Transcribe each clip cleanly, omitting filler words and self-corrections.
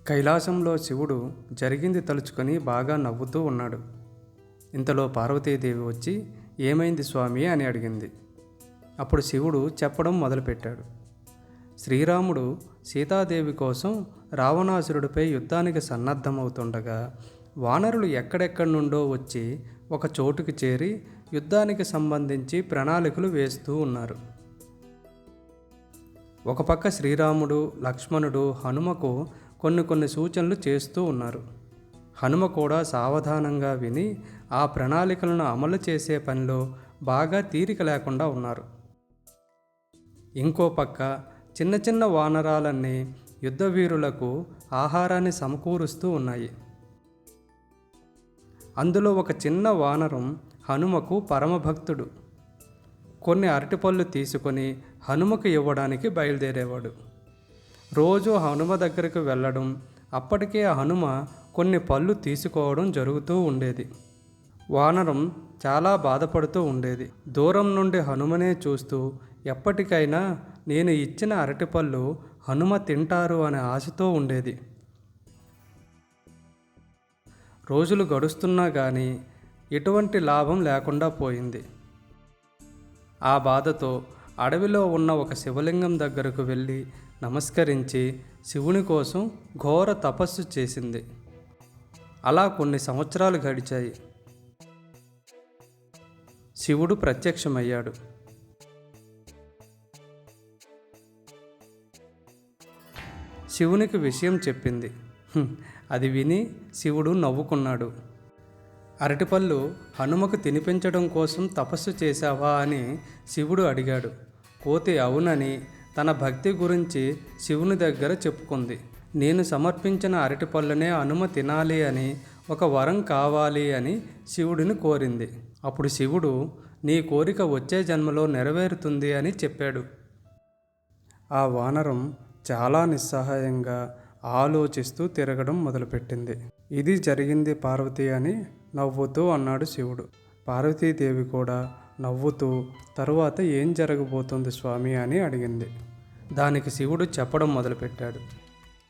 కైలాసంలో శివుడు జరిగింది తలుచుకొని బాగా నవ్వుతూ ఉన్నాడు. ఇంతలో పార్వతీదేవి వచ్చి, "ఏమైంది స్వామి?" అని అడిగింది. అప్పుడు శివుడు చెప్పడం మొదలుపెట్టాడు. శ్రీరాముడు సీతాదేవి కోసం రావణాసురుడిపై యుద్ధానికి సన్నద్ధమవుతుండగా వానరులు ఎక్కడెక్కడి నుండో వచ్చి ఒక చోటుకి చేరి యుద్ధానికి సంబంధించి ప్రణాళికలు వేస్తూ ఉన్నారు. ఒక పక్క శ్రీరాముడు, లక్ష్మణుడు హనుమకు కొన్ని సూచనలు చేస్తూ ఉన్నారు. హనుమ కూడా సావధానంగా విని ఆ ప్రణాళికలను అమలు చేసే పనిలో బాగా తీరిక లేకుండా ఉన్నారు. ఇంకో పక్క చిన్న వానరాలన్నీ యుద్ధవీరులకు ఆహారాన్ని సమకూరుస్తూ ఉన్నాయి. అందులో ఒక చిన్న వానరం హనుమకు పరమభక్తుడు. కొన్ని అరటిపళ్ళు తీసుకొని హనుమకు ఇవ్వడానికి బయలుదేరేవాడు. రోజు హనుమ దగ్గరకు వెళ్ళడం, అప్పటికే హనుమ కొన్ని పళ్ళు తీసుకోవడం జరుగుతూ ఉండేది. వానరం చాలా బాధపడుతూ ఉండేది. దూరం నుండి హనుమనే చూస్తూ ఎప్పటికైనా నేను ఇచ్చిన అరటిపళ్ళు హనుమ తింటారు అనే ఆశతో ఉండేది. రోజులు గడుస్తున్నా కానీ ఎటువంటి లాభం లేకుండా పోయింది. ఆ బాధతో అడవిలో ఉన్న ఒక శివలింగం దగ్గరకు వెళ్ళి నమస్కరించి శివుని కోసం ఘోర తపస్సు చేసింది. అలా కొన్ని సంవత్సరాలు గడిచాయి. శివుడు ప్రత్యక్షమయ్యాడు. శివునికి విషయం చెప్పింది. అది విని శివుడు నవ్వుకున్నాడు. అరటిపళ్ళు హనుమకు తినిపించడం కోసం తపస్సు చేశావా అని శివుడు అడిగాడు. కోతి అవునని తన భక్తి గురించి శివుని దగ్గర చెప్పుకుంది. నేను సమర్పించిన అరటిపళ్ళనే హనుమ తినాలి అని, ఒక వరం కావాలి అని శివుడిని కోరింది. అప్పుడు శివుడు, నీ కోరిక వచ్చే జన్మలో నెరవేరుతుంది అని చెప్పాడు. ఆ వానరం చాలా నిస్సహాయంగా ఆలోచిస్తూ తిరగడం మొదలుపెట్టింది. ఇది జరిగింది పార్వతి అని నవ్వుతూ అన్నాడు శివుడు. పార్వతీదేవి కూడా నవ్వుతూ, తరువాత ఏం జరగబోతుంది స్వామి అని అడిగింది. దానికి శివుడు చెప్పడం మొదలుపెట్టాడు.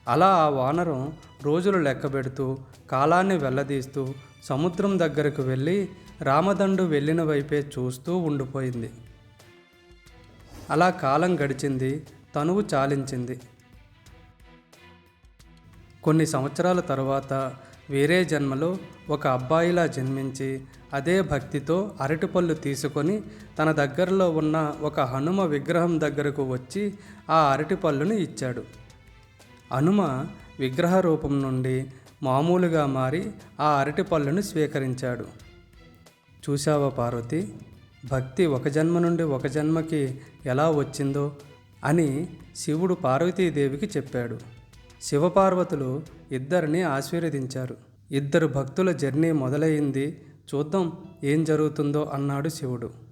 అలా ఆ వానరం రోజులు లెక్కబెడుతూ కాలాన్ని వెల్లదీస్తూ సముద్రం దగ్గరకు వెళ్ళి రామదండు వెళ్ళిన వైపే చూస్తూ ఉండిపోయింది. అలా కాలం గడిచింది. తనువు చాలించింది. కొన్ని సంవత్సరాల తరువాత వేరే జన్మలో ఒక అబ్బాయిలా జన్మించి అదే భక్తితో అరటిపళ్ళు తీసుకొని తన దగ్గరలో ఉన్న ఒక హనుమ విగ్రహం దగ్గరకు వచ్చి ఆ అరటిపళ్ళును ఇచ్చాడు. హనుమ విగ్రహ రూపం నుండి మామూలుగా మారి ఆ అరటిపళ్ళును స్వీకరించాడు. చూశావా పార్వతి, భక్తి ఒక జన్మ నుండి ఒక జన్మకి ఎలా వచ్చిందో అని శివుడు పార్వతీదేవికి చెప్పాడు. శివపార్వతులు ఇద్దరిని ఆశీర్వదించారు. ఇద్దరు భక్తుల జర్నీ మొదలైంది. చూద్దాం ఏం జరుగుతుందో అన్నాడు శివుడు.